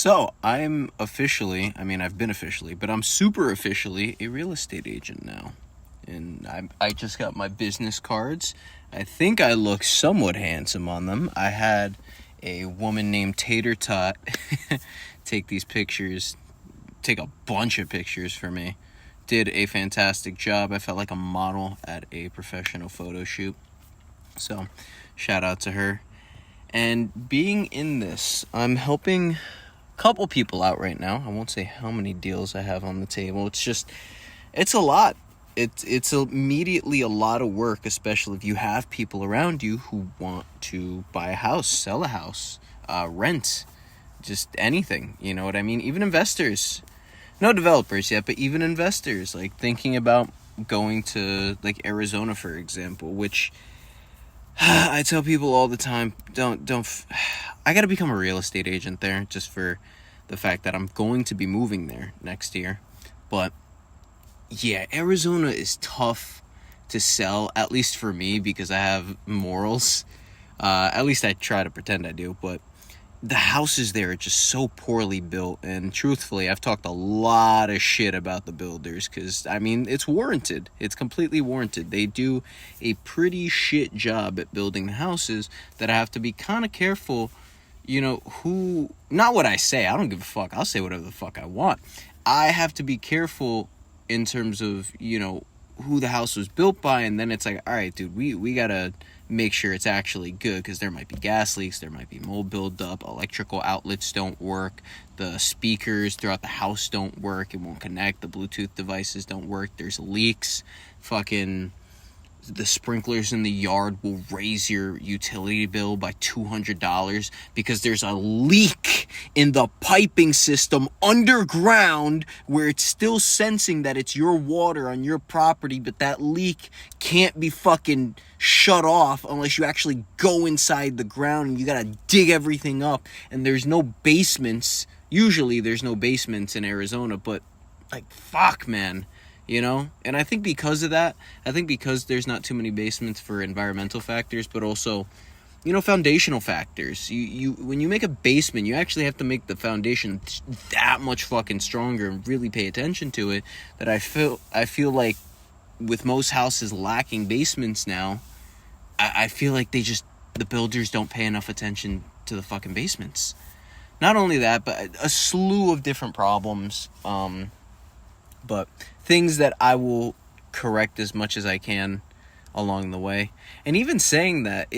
So, I'm officially, I mean, I've been officially, but I'm super officially a real estate agent now. And I just got my business cards. I think I look somewhat handsome on them. I had a woman named Tater Tot take these pictures, take a bunch of pictures for me. Did a fantastic job. I felt like a model at a professional photo shoot. So, shout out to her. And being in this, I'm helping a couple people out right now. I won't say how many deals I have on the table. It's a lot. It's immediately a lot of work, especially if you have people around you who want to buy a house, sell a house, rent, just anything. You know what I mean? Even investors. No developers yet, but even investors, like thinking about going to like Arizona, for example, which I tell people all the time, I got to become a real estate agent there just for the fact that I'm going to be moving there next year. But yeah, Arizona is tough to sell, at least for me, because I have morals. At least I try to pretend I do, but the houses there are just so poorly built, and truthfully, I've talked a lot of shit about the builders, because, I mean, it's warranted. It's completely warranted. They do a pretty shit job at building the houses that I have to be kind of careful, you know, not what I say, I don't give a fuck, I'll say whatever the fuck I want. I have to be careful in terms of, you know, who the house was built by, and then it's like, all right, dude, we gotta make sure it's actually good, because there might be gas leaks, there might be mold buildup, electrical outlets don't work, the speakers throughout the house don't work, it won't connect, the Bluetooth devices don't work, there's leaks, fucking the sprinklers in the yard will raise your utility bill by $200 because there's a leak in the piping system underground where it's still sensing that it's your water on your property, but that leak can't be fucking shut off unless you actually go inside the ground, and you gotta dig everything up, and there's no basements. Usually there's no basements in Arizona, but like, fuck, man. You know, and I think because of that, because there's not too many basements for environmental factors, but also, you know, foundational factors. You when you make a basement, you actually have to make the foundation that much fucking stronger and really pay attention to it. That I feel like with most houses lacking basements now, I feel like the builders don't pay enough attention to the fucking basements. Not only that, but a slew of different problems. But things that I will correct as much as I can along the way. And even saying that,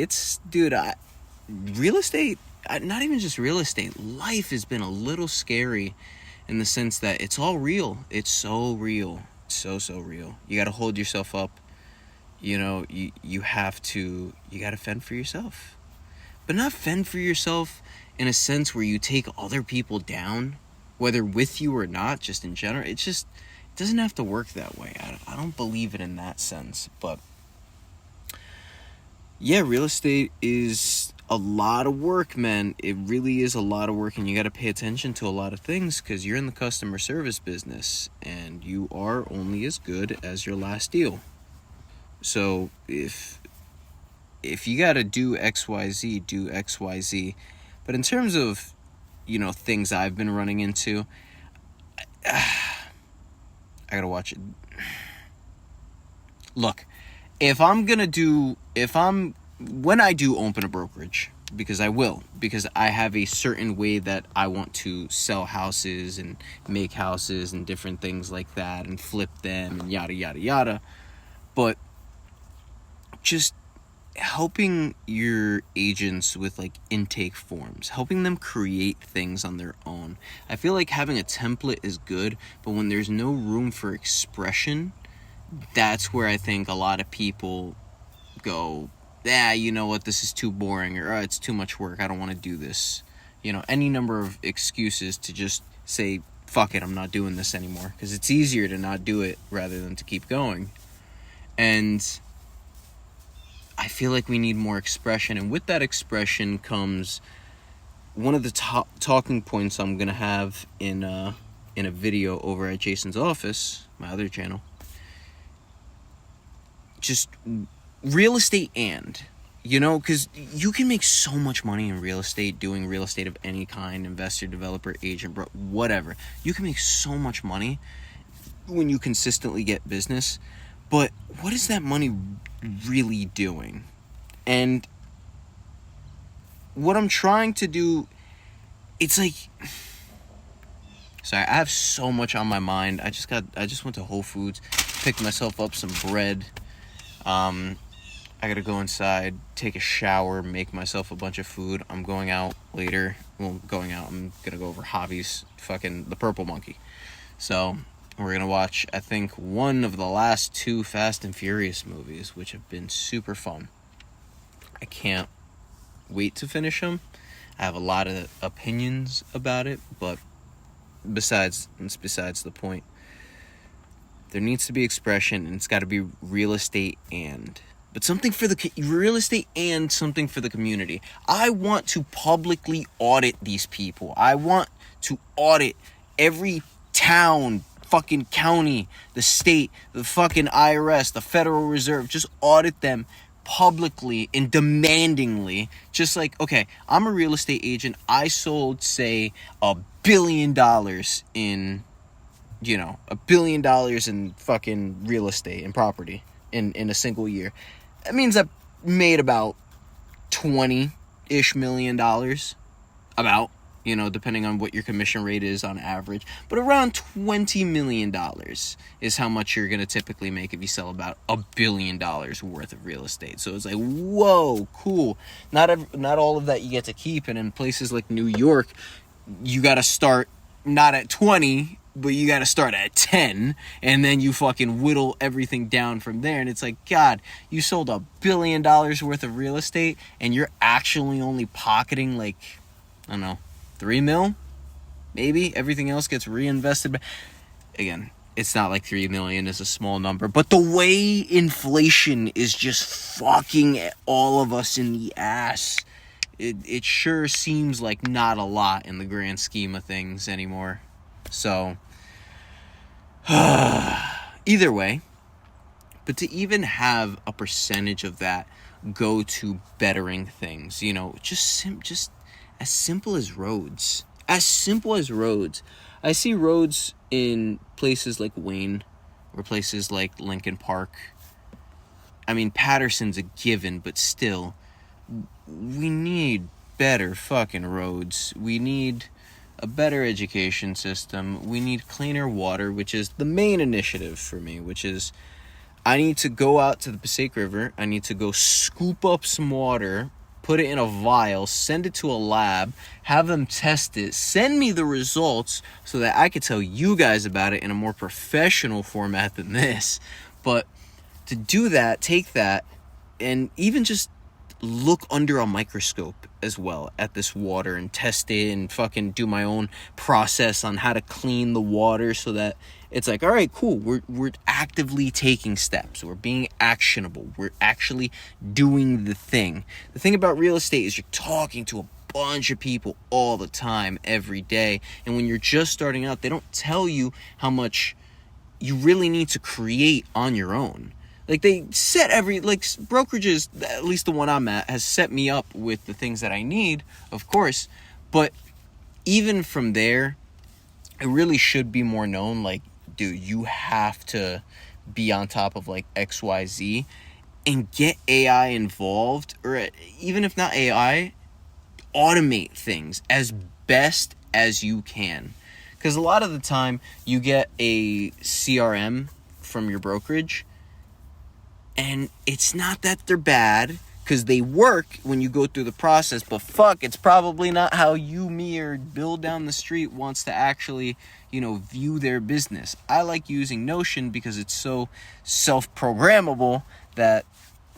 real estate, not even just real estate, life has been a little scary in the sense that it's all real. It's so real. So real. You got to hold yourself up. You know, you got to fend for yourself. But not fend for yourself in a sense where you take other people down, whether with you or not, just in general. It doesn't have to work that way. I don't believe it in that sense. But yeah, real estate is a lot of work, man. It really is a lot of work, and you got to pay attention to a lot of things because you're in the customer service business, and you are only as good as your last deal. So if you got to do XYZ, do XYZ. But in terms of, you know, things I've been running into, I gotta watch it. Look, when I do open a brokerage, because I will, because I have a certain way that I want to sell houses and make houses and different things like that and flip them and yada, yada, yada. But just helping your agents with like intake forms, helping them create things on their own. I feel like having a template is good, but when there's no room for expression, that's where I think a lot of people go, you know what, this is too boring, or it's too much work, I don't want to do this. You know, any number of excuses to just say, fuck it, I'm not doing this anymore, because it's easier to not do it rather than to keep going. And I feel like we need more expression, and with that expression comes one of the top talking points I'm gonna have in a video over at Jason's Office, my other channel. Just real estate, and You know, because you can make so much money in real estate, doing real estate of any kind, investor, developer, agent, bro, whatever. You can make so much money when you consistently get business. But what is that money really doing? And what I'm trying to do, it's like... Sorry, I have so much on my mind. I just went to Whole Foods, picked myself up some bread. I gotta go inside, take a shower, make myself a bunch of food. I'm going out later. Well, I'm gonna go over Javi's The Purple Monkey. So, we're gonna watch, I think, one of the last 2 Fast and Furious movies, which have been super fun. I can't wait to finish them. I have a lot of opinions about it, but besides the point. There needs to be expression, and it's got to be real estate but something for the real estate and something for the community. I want to publicly audit these people. I want to audit every town, fucking county, the state, the fucking IRS, the Federal Reserve. Just audit them publicly and demandingly. Just like, okay, I'm a real estate agent. I sold, say, $1 billion in, $1 billion in fucking real estate and property in a single year. That means I made about $20-ish million, about, depending on what your commission rate is on average. But around $20 million is how much you're going to typically make if you sell about $1 billion worth of real estate. So it's like, whoa, cool. Not all of that you get to keep. And in places like New York, you got to start not at 20, but you got to start at 10, and then you fucking whittle everything down from there. And it's like, God, you sold $1 billion worth of real estate, and you're actually only pocketing, like, I don't know, $3 million? Maybe? Everything else gets reinvested. Again, it's not like $3 million is a small number, but the way inflation is just fucking all of us in the ass, it sure seems like not a lot in the grand scheme of things anymore. So, either way, but to even have a percentage of that go to bettering things, just as simple as roads. As simple as roads. I see roads in places like Wayne or places like Lincoln Park. I mean, Patterson's a given, but still, we need better fucking roads. We need a better education system. We need cleaner water, which is the main initiative for me, which is I need to go out to the Passaic River. I need to go scoop up some water, put it in a vial, send it to a lab, have them test it, send me the results so that I could tell you guys about it in a more professional format than this. But to do that, take that, and even just look under a microscope as well at this water and test it and fucking do my own process on how to clean the water so that it's like, all right, cool, we're actively taking steps, we're being actionable, we're actually doing the thing. The thing about real estate is you're talking to a bunch of people all the time, every day, and when you're just starting out, they don't tell you how much you really need to create on your own. Like, they set brokerages, at least the one I'm at, has set me up with the things that I need, of course. But even from there, it really should be more known. Like, dude, you have to be on top of, like, XYZ and get AI involved. Or even if not AI, automate things as best as you can. Because a lot of the time, you get a CRM from your brokerage, and it's not that they're bad, because they work when you go through the process, but fuck, it's probably not how you, me, or Bill down the street wants to actually, view their business. I like using Notion because it's so self-programmable that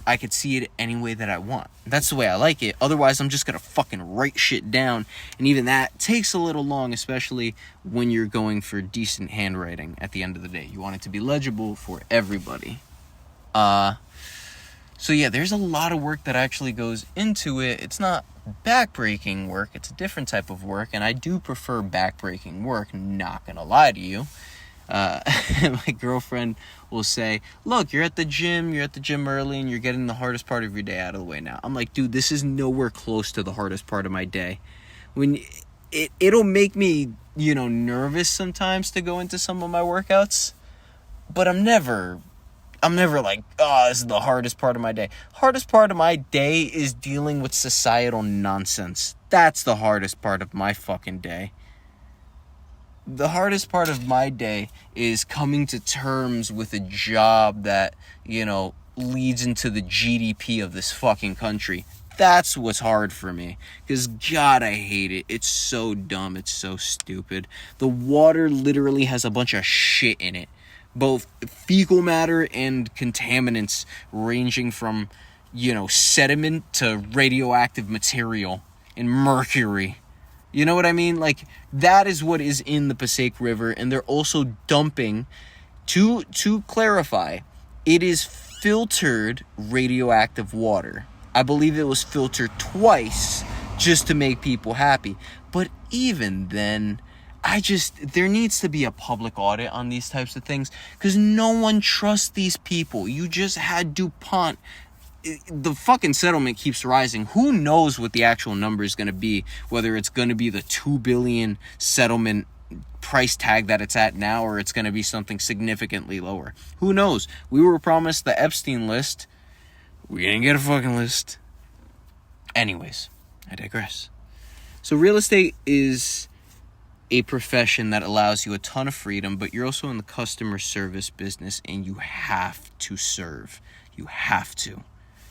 I could see it any way that I want. That's the way I like it. Otherwise, I'm just going to fucking write shit down, and even that takes a little long, especially when you're going for decent handwriting at the end of the day. You want it to be legible for everybody. So yeah, there's a lot of work that actually goes into it. It's not backbreaking work, it's a different type of work, and I do prefer backbreaking work, not gonna lie to you. My girlfriend will say, look, you're at the gym early, and you're getting the hardest part of your day out of the way now. I'm like, dude, this is nowhere close to the hardest part of my day. When it'll make me, nervous sometimes to go into some of my workouts, but I'm never like, oh, this is the hardest part of my day. Hardest part of my day is dealing with societal nonsense. That's the hardest part of my fucking day. The hardest part of my day is coming to terms with a job that, leads into the GDP of this fucking country. That's what's hard for me. Because, God, I hate it. It's so dumb. It's so stupid. The water literally has a bunch of shit in it. Both fecal matter and contaminants ranging from, sediment to radioactive material and mercury. You know what I mean? Like, that is what is in the Passaic River, and they're also dumping, to clarify, it is filtered radioactive water. I believe it was filtered twice just to make people happy. But even then, there needs to be a public audit on these types of things, because no one trusts these people. You just had DuPont. The fucking settlement keeps rising. Who knows what the actual number is going to be, whether it's going to be the $2 billion settlement price tag that it's at now, or it's going to be something significantly lower. Who knows? We were promised the Epstein list. We didn't get a fucking list. Anyways, I digress. So real estate is a profession that allows you a ton of freedom, but you're also in the customer service business, and you have to serve. You have to.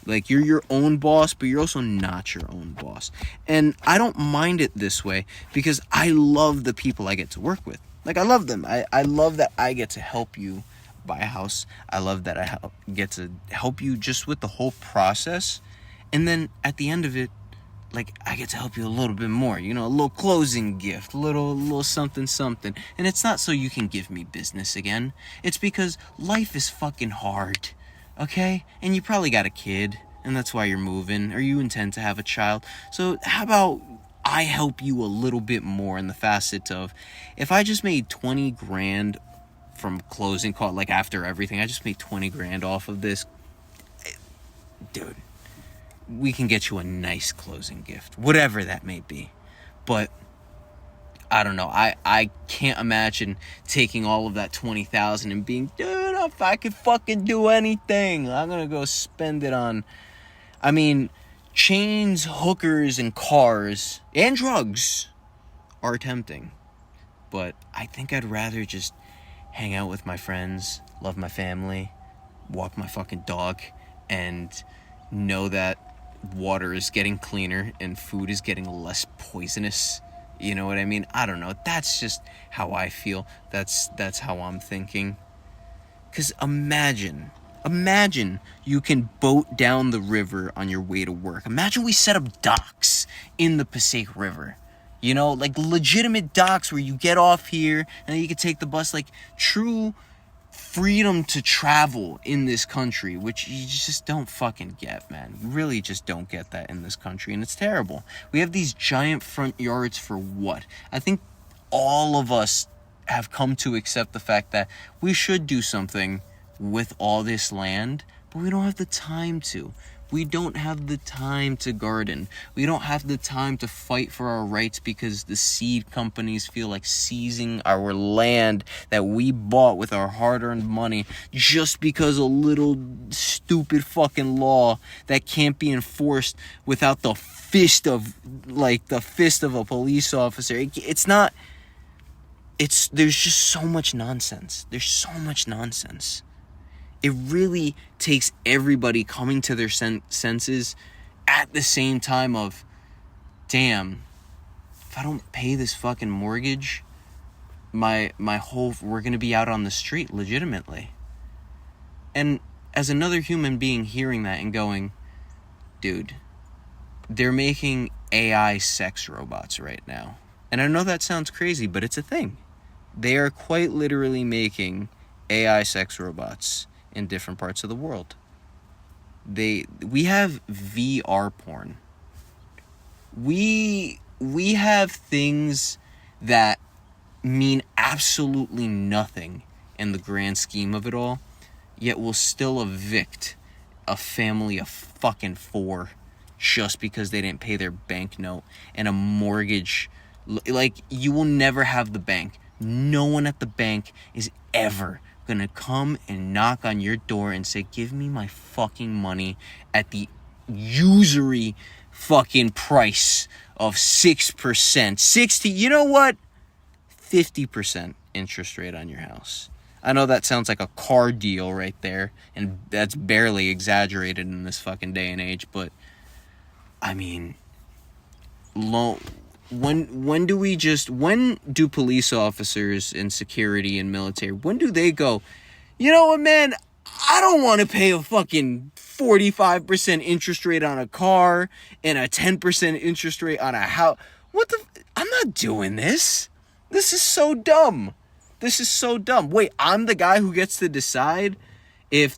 Like, you're your own boss, but you're also not your own boss. And I don't mind it this way because I love the people I get to work with. Like, I love them. I love that I get to help you buy a house. I love that I get to help you just with the whole process. And then at the end of it, like, I get to help you a little bit more, a little closing gift, a little something. And it's not so you can give me business again. It's because life is fucking hard. Okay? And you probably got a kid, and that's why you're moving, or you intend to have a child. So how about I help you a little bit more in the facet of, if I just made 20 grand from closing cost, like after everything, I just made 20 grand off of this, dude, we can get you a nice closing gift, whatever that may be. But I don't know. I can't imagine taking all of that 20,000 and being, dude, if I could fucking do anything, I'm gonna go spend it on, chains, hookers, and cars, and drugs are tempting. But I think I'd rather just hang out with my friends, love my family, walk my fucking dog, and know that water is getting cleaner and food is getting less poisonous. You know what I mean? I don't know. That's just how I feel. That's how I'm thinking. Because imagine you can boat down the river on your way to work. Imagine we set up docks in the Passaic River. Like legitimate docks where you get off here and then you can take the bus. Like true freedom to travel in this country, which you just don't fucking get, man. You really just don't get that in this country, and it's terrible. We have these giant front yards for what? I think all of us have come to accept the fact that we should do something with all this land, but we don't have the time to. We don't have the time to garden. We don't have the time to fight for our rights because the seed companies feel like seizing our land that we bought with our hard-earned money just because a little stupid fucking law that can't be enforced without the fist of a police officer. There's just so much nonsense. It really takes everybody coming to their senses at the same time of, damn, if I don't pay this fucking mortgage, we're going to be out on the street legitimately. And as another human being hearing that and going, dude, they're making AI sex robots right now. And I know that sounds crazy, but it's a thing. They are quite literally making AI sex robots in different parts of the world. We have VR porn. We have things that mean absolutely nothing in the grand scheme of it all, yet we'll still evict a family of fucking 4 just because they didn't pay their bank note and a mortgage. Like, you will never have the bank. No one at the bank is ever gonna come and knock on your door and say, give me my fucking money at the usury fucking price of 6%. 60, you know what? 50% interest rate on your house. I know that sounds like a car deal right there, and that's barely exaggerated in this fucking day and age, but I mean, when do police officers and security and military, when do they go, you know what, man, I don't want to pay a fucking 45% interest rate on a car and a 10% interest rate on a house. I'm not doing this. This is so dumb. This is so dumb. Wait, I'm the guy who gets to decide if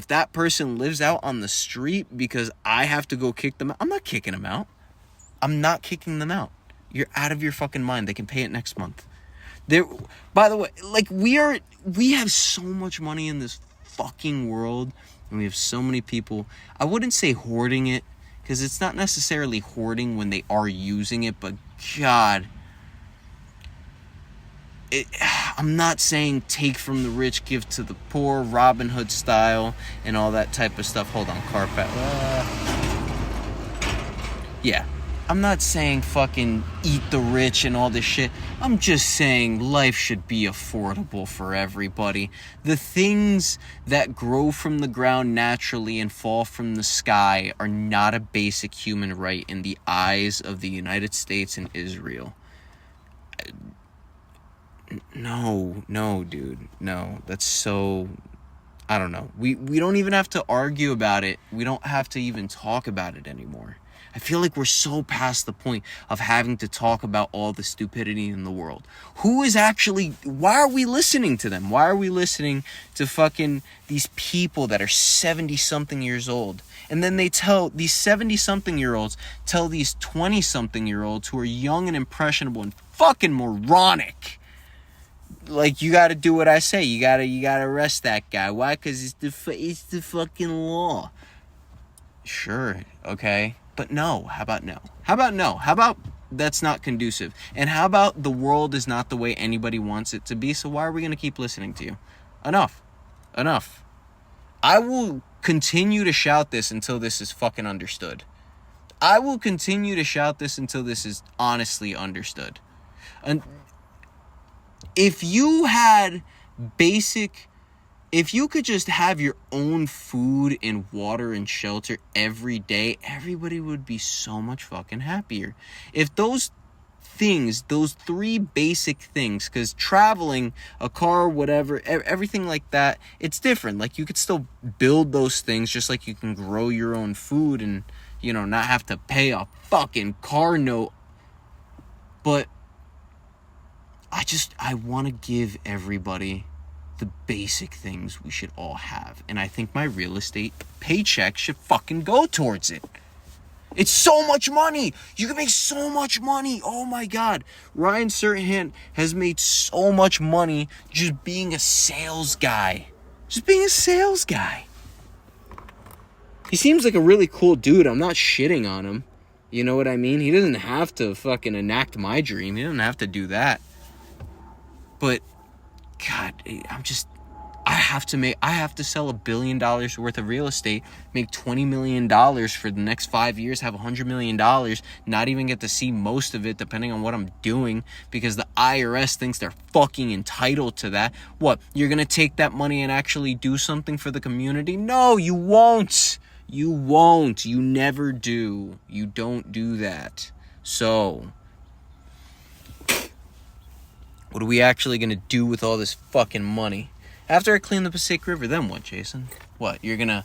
that person lives out on the street because I have to go kick them out. I'm not kicking them out. I'm not kicking them out. You're out of your fucking mind. They can pay it next month. By the way, like, we have so much money in this fucking world, and we have so many people. I wouldn't say hoarding it, because it's not necessarily hoarding when they are using it, but God, I'm not saying take from the rich, give to the poor, Robin Hood style, and all that type of stuff. Hold on, carpet. Yeah. I'm not saying fucking eat the rich and all this shit. I'm just saying life should be affordable for everybody. The things that grow from the ground naturally and fall from the sky are not a basic human right in the eyes of the United States and Israel. No, dude. No, that's so... I don't know. We don't even have to argue about it. We don't have to even talk about it anymore. I feel like we're so past the point of having to talk about all the stupidity in the world. Why are we listening to them? Why are we listening to fucking these people that are 70-something years old? And then they tell, these 70-something-year-olds tell these 20-something-year-olds who are young and impressionable and fucking moronic. Like, you gotta do what I say. You gotta arrest that guy. Why? Because it's the fucking law. Sure, okay. But no, how about no? How about that's not conducive? And how about the world is not the way anybody wants it to be, so why are we going to keep listening to you? Enough. I will continue to shout this until this is fucking understood. I will continue to shout this until this is honestly understood. And if you could just have your own food and water and shelter every day, everybody would be so much fucking happier. If those things, those 3 basic things, because traveling, a car, whatever, everything like that, it's different. Like, you could still build those things just like you can grow your own food and, you know, not have to pay a fucking car note. But I want to give everybody the basic things we should all have. And I think my real estate paycheck should fucking go towards it. It's so much money. You can make so much money. Oh my God. Ryan Serhant has made so much money just being a sales guy. He seems like a really cool dude. I'm not shitting on him. You know what I mean? He doesn't have to fucking enact my dream. He doesn't have to do that. But God, I have to sell $1 billion worth of real estate, make $20 million for the next 5 years, have $100 million, not even get to see most of it depending on what I'm doing because the IRS thinks they're fucking entitled to that. What, you're going to take that money and actually do something for the community? No, you won't. You never do. You don't do that. So, what are we actually going to do with all this fucking money? After I clean the Passaic River, then what, Jason? What, you're gonna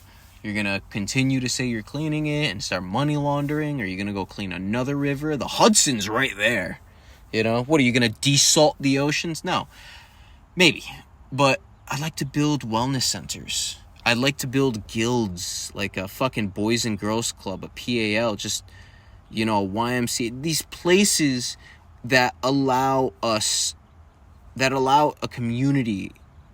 continue to say you're cleaning it and start money laundering? Or are you gonna go clean another river? The Hudson's right there. You know? What, are you gonna desalt the oceans? No. Maybe. But I'd like to build wellness centers. I'd like to build guilds, like a fucking Boys and Girls Club, a PAL, just, you know, YMCA. These places that allow a community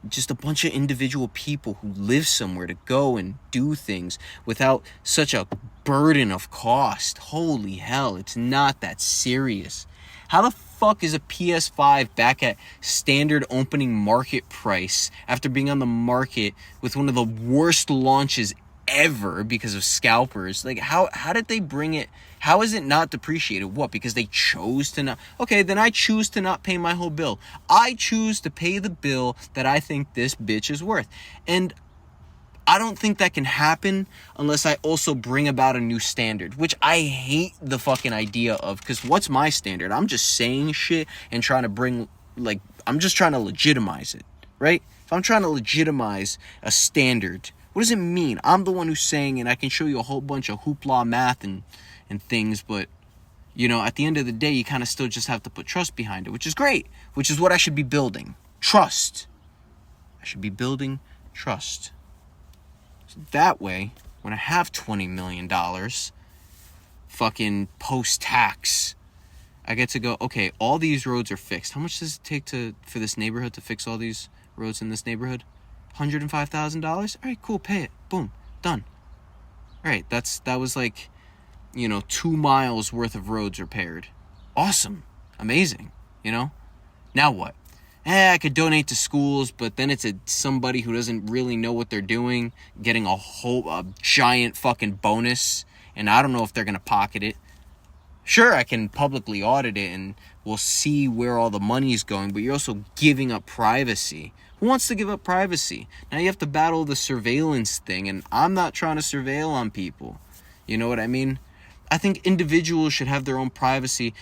just a bunch of individual people who live somewhere to go and do things without such a burden of cost. Holy hell, it's not that serious. How the fuck is a PS5 back at standard opening market price after being on the market with one of the worst launches ever because of scalpers? Like, how did they bring it? How is it not depreciated? What, because they chose to not? Okay, then I choose to not pay my whole bill. I choose to pay the bill that I think this bitch is worth. And I don't think that can happen unless I also bring about a new standard, which I hate the fucking idea of, because what's my standard? I'm just saying shit and trying to bring, like, I'm just trying to legitimize it, right? If I'm trying to legitimize a standard, what does it mean? I'm the one who's saying, and I can show you a whole bunch of hoopla math and things, but, you know, at the end of the day, you kind of still just have to put trust behind it, which is great, which is what I should be building. Trust. I should be building trust. So that way, when I have $20 million, fucking post-tax, I get to go, okay, all these roads are fixed. How much does it take for this neighborhood to fix all these roads in this neighborhood? $105,000? All right, cool, pay it. Boom, done. All right, that was like, you know, 2 miles worth of roads repaired. Awesome. Amazing. You know? Now what? I could donate to schools, but then it's somebody who doesn't really know what they're doing getting a giant fucking bonus, and I don't know if they're going to pocket it. Sure, I can publicly audit it and we'll see where all the money is going, but you're also giving up privacy. Who wants to give up privacy? Now you have to battle the surveillance thing, and I'm not trying to surveil on people. You know what I mean? I think individuals should have their own privacy,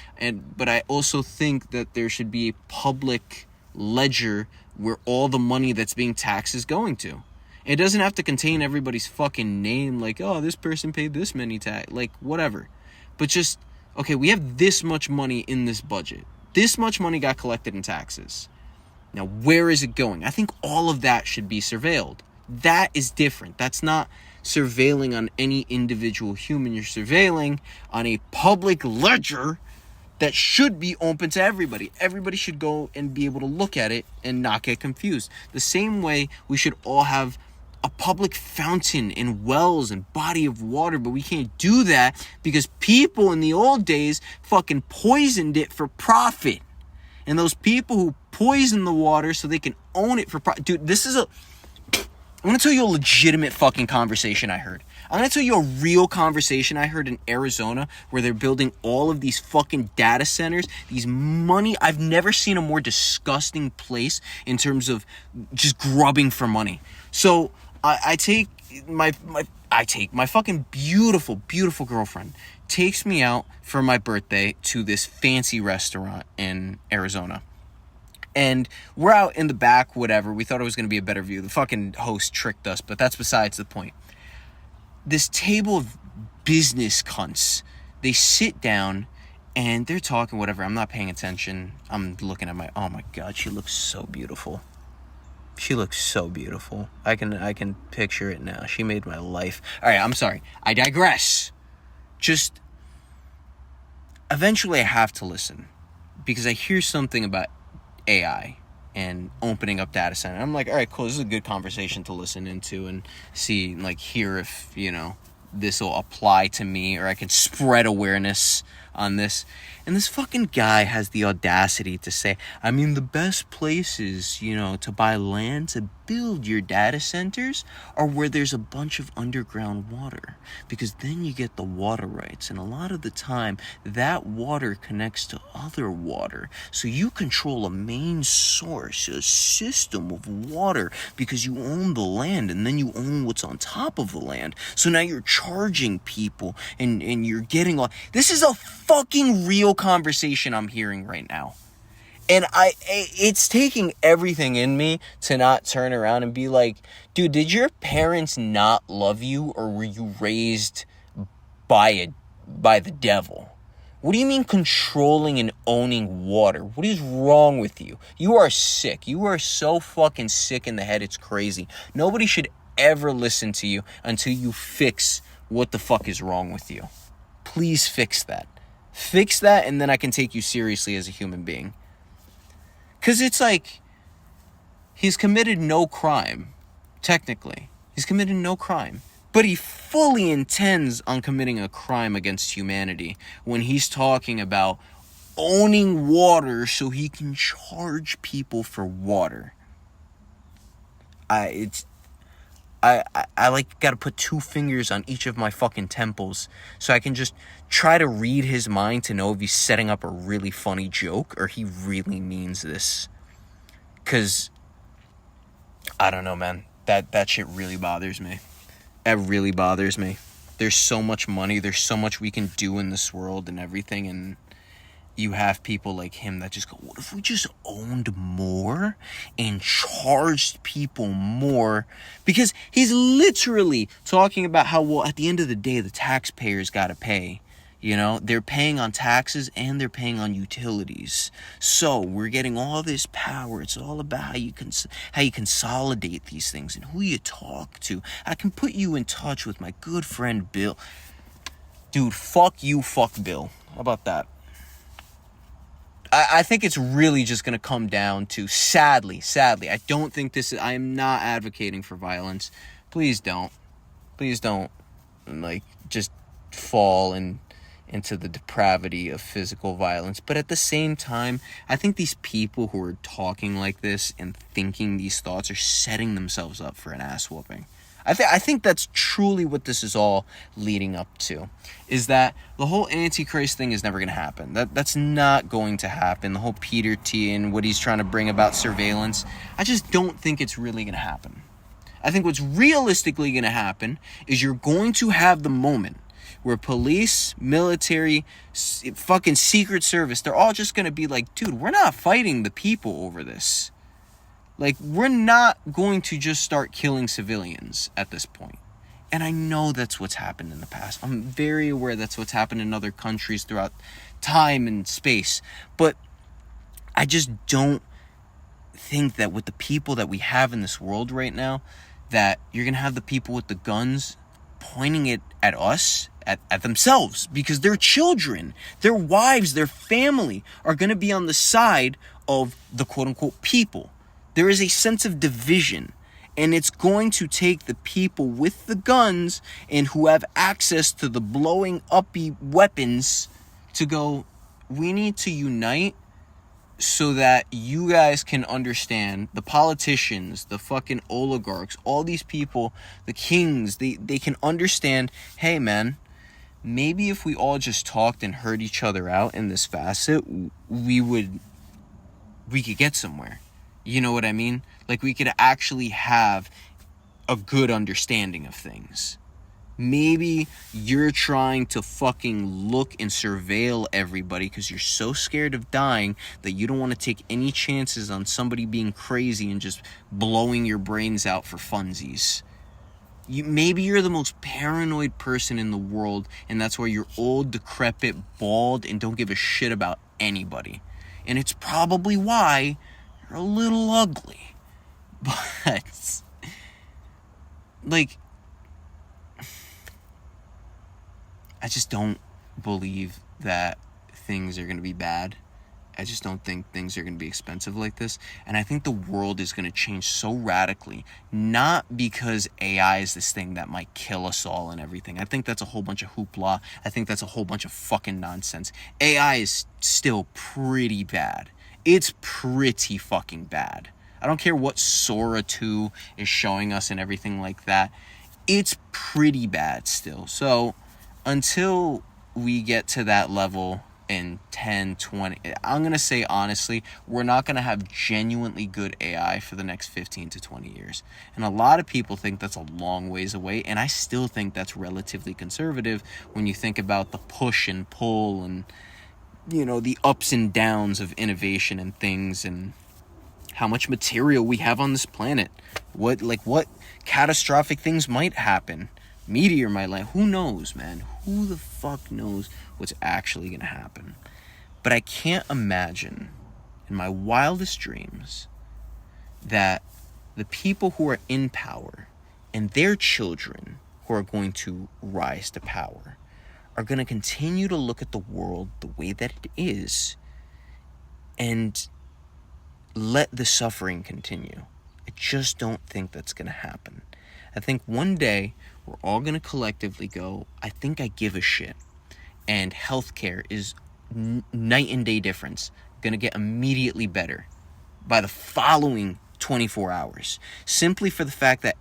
but I also think that there should be a public ledger where all the money that's being taxed is going to. It doesn't have to contain everybody's fucking name, like, oh, this person paid this many tax, like, whatever. But just, okay, we have this much money in this budget. This much money got collected in taxes. Now, where is it going? I think all of that should be surveilled. That is different. That's not surveilling on any individual human. You're surveilling on a public ledger that should be open to everybody. Everybody should go and be able to look at it and not get confused. The same way we should all have a public fountain and wells and body of water, but we can't do that because people in the old days fucking poisoned it for profit. And those people who poison the water so they can own it for profit. Dude, I'm going to tell you a legitimate fucking conversation I heard. I'm going to tell you a real conversation I heard in Arizona where they're building all of these fucking data centers. I've never seen a more disgusting place in terms of just grubbing for money. So I take my fucking beautiful, beautiful girlfriend takes me out for my birthday to this fancy restaurant in Arizona. And we're out in the back, whatever. We thought it was going to be a better view. The fucking host tricked us, but that's besides the point. This table of business cunts, they sit down and they're talking, whatever. I'm not paying attention. I'm looking at oh my God, she looks so beautiful. She looks so beautiful. I can picture it now. She made my life. All right, I'm sorry. I digress. Just, eventually I have to listen because I hear something about AI and opening up data center. I'm like, all right, cool. This is a good conversation to listen into and see, like, hear if, you know, this will apply to me or I can spread awareness on this. And this fucking guy has the audacity to say, I mean, the best places, you know, to buy land to build your data centers are where there's a bunch of underground water, because then you get the water rights. And a lot of the time that water connects to other water. So you control a main source, a system of water, because you own the land and then you own what's on top of the land. So now you're charging people and you're getting all. This is a fucking real conversation I'm hearing right now. And it's taking everything in me to not turn around and be like, dude, did your parents not love you, or were you raised by the devil? What do you mean controlling and owning water? What is wrong with you? You are sick. You are so fucking sick in the head, it's crazy. Nobody should ever listen to you until you fix what the fuck is wrong with you. Please fix that. Fix that, and then I can take you seriously as a human being. Because it's like, He's committed no crime, technically. He's committed no crime. But he fully intends on committing a crime against humanity when he's talking about owning water so he can charge people for water. I like gotta put 2 fingers on each of my fucking temples so I can just try to read his mind to know if he's setting up a really funny joke or he really means this. 'Cause I don't know, man. That shit really bothers me. That really bothers me. There's so much money, there's so much we can do in this world and everything, and you have people like him that just go, what if we just owned more and charged people more? Because he's literally talking about how, well, at the end of the day, the taxpayers got to pay. You know, they're paying on taxes and they're paying on utilities. So we're getting all this power. It's all about how you consolidate these things and who you talk to. I can put you in touch with my good friend Bill. Dude, fuck you, fuck Bill. How about that? I think it's really just going to come down to, sadly, I don't think I am not advocating for violence. Please don't, like, just fall into the depravity of physical violence. But at the same time, I think these people who are talking like this and thinking these thoughts are setting themselves up for an ass whooping. I think that's truly what this is all leading up to, is that the whole Antichrist thing is never going to happen. That's not going to happen. The whole Peter T and what he's trying to bring about surveillance, I just don't think it's really going to happen. I think what's realistically going to happen is you're going to have the moment where police, military, fucking Secret Service, they're all just going to be like, dude, we're not fighting the people over this. Like, we're not going to just start killing civilians at this point. And I know that's what's happened in the past. I'm very aware that's what's happened in other countries throughout time and space. But I just don't think that with the people that we have in this world right now, that you're going to have the people with the guns pointing it at us, at themselves, because their children, their wives, their family are going to be on the side of the quote-unquote people. There is a sense of division, and it's going to take the people with the guns and who have access to the blowing uppy weapons to go, we need to unite so that you guys can understand, the politicians, the fucking oligarchs, all these people, the kings, they can understand, hey man, maybe if we all just talked and heard each other out in this facet, we could get somewhere. You know what I mean? Like, we could actually have a good understanding of things. Maybe you're trying to fucking look and surveil everybody because you're so scared of dying that you don't want to take any chances on somebody being crazy and just blowing your brains out for funsies. Maybe you're the most paranoid person in the world, and that's why you're old, decrepit, bald, and don't give a shit about anybody. And it's probably why you're a little ugly. But, like, I just don't believe that things are going to be bad. I just don't think things are going to be expensive like this. And I think the world is going to change so radically, not because AI is this thing that might kill us all and everything. I think that's a whole bunch of hoopla. I think that's a whole bunch of fucking nonsense. AI is still pretty bad. It's pretty fucking bad. I don't care what Sora 2 is showing us and everything like that. It's pretty bad still. So until we get to that level in 10, 20, I'm going to say honestly, we're not going to have genuinely good AI for the next 15 to 20 years. And a lot of people think that's a long ways away, and I still think that's relatively conservative when you think about the push and pull and, you know, the ups and downs of innovation and things, and how much material we have on this planet. What catastrophic things might happen. Meteor might land. Who knows, man? Who the fuck knows what's actually going to happen? But I can't imagine in my wildest dreams that the people who are in power and their children who are going to rise to power are going to continue to look at the world the way that it is and let the suffering continue. I just don't think that's going to happen. I think one day we're all going to collectively go, I think I give a shit. And healthcare is night and day difference. Going to get immediately better by the following 24 hours. Simply for the fact that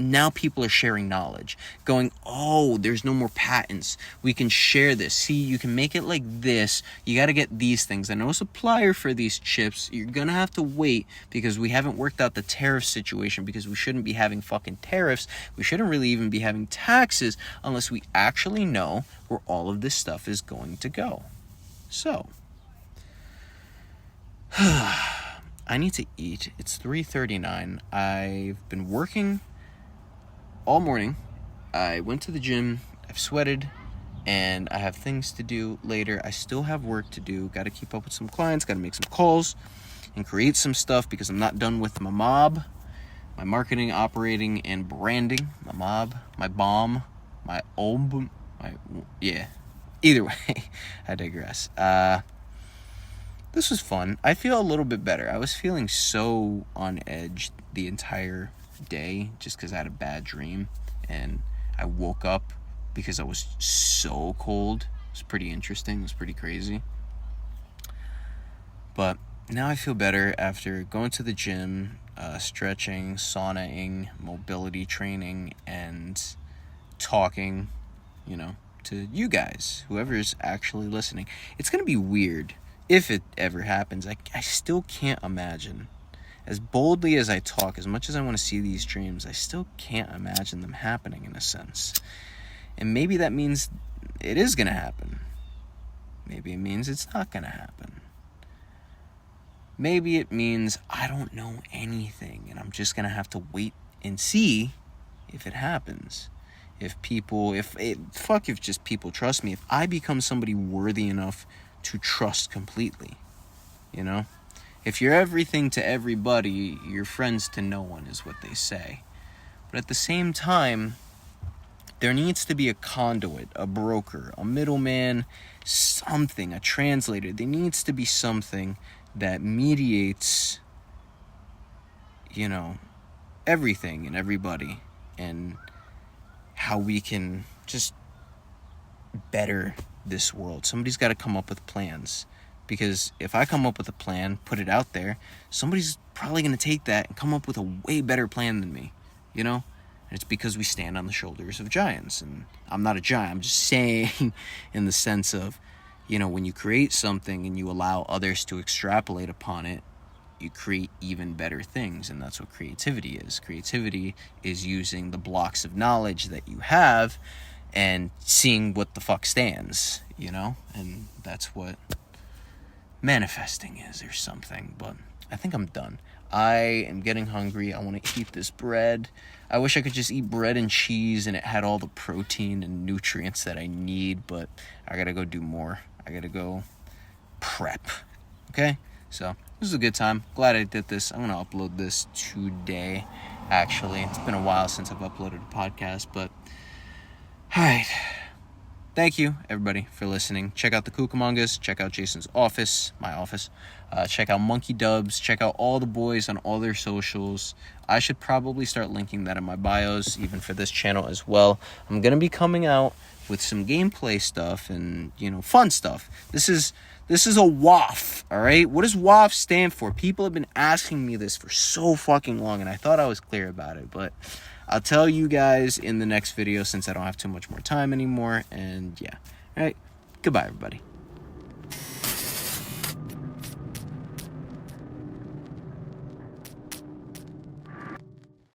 now people are sharing knowledge, going, oh, there's no more patents. We can share this. See, you can make it like this. You got to get these things. I know a supplier for these chips. You're going to have to wait because we haven't worked out the tariff situation, because we shouldn't be having fucking tariffs. We shouldn't really even be having taxes unless we actually know where all of this stuff is going to go. So, I need to eat. It's 3:39. I've been working all morning. I went to the gym, I've sweated, and I have things to do later. I still have work to do. Got to keep up with some clients, got to make some calls and create some stuff because I'm not done with my mob, my marketing, operating, and branding. My mob, my bomb, my omb, yeah. Either way, I digress. This was fun. I feel a little bit better. I was feeling so on edge the entire day just because I had a bad dream, and I woke up because I was so cold. It was pretty interesting. It was pretty crazy. But now I feel better after going to the gym, stretching, saunaing, mobility training, and talking, to you guys, whoever's actually listening. It's going to be weird if it ever happens. I still can't imagine. As boldly as I talk, as much as I want to see these dreams, I still can't imagine them happening in a sense. And maybe that means it is going to happen. Maybe it means it's not going to happen. Maybe it means I don't know anything and I'm just going to have to wait and see if it happens. If just people trust me. If I become somebody worthy enough to trust completely, If you're everything to everybody, you're friends to no one, is what they say. But at the same time, there needs to be a conduit, a broker, a middleman, something, a translator. There needs to be something that mediates, everything and everybody, and how we can just better this world. Somebody's got to come up with plans. Because if I come up with a plan, put it out there, somebody's probably going to take that and come up with a way better plan than me, And it's because we stand on the shoulders of giants. And I'm not a giant. I'm just saying in the sense of, when you create something and you allow others to extrapolate upon it, you create even better things. And that's what creativity is. Creativity is using the blocks of knowledge that you have and seeing what the fuck stands, And that's what manifesting is or something. But I think I'm done. I am getting hungry. I want to eat this bread. I wish I could just eat bread and cheese and it had all the protein and nutrients that I need, but I gotta go do more. I gotta go prep. Okay? So this is a good time. Glad I did this. I'm gonna upload this today, actually. It's been a while since I've uploaded a podcast, but alright. Thank you, everybody, for listening. Check out the Cucamongas. Check out Jason's office, my office. Check out Monkey Dubs. Check out all the boys on all their socials. I should probably start linking that in my bios, even for this channel as well. I'm going to be coming out with some gameplay stuff and, fun stuff. This is a WAF, all right? What does WAF stand for? People have been asking me this for so fucking long, and I thought I was clear about it, but I'll tell you guys in the next video since I don't have too much more time anymore. And yeah. All right. Goodbye, everybody.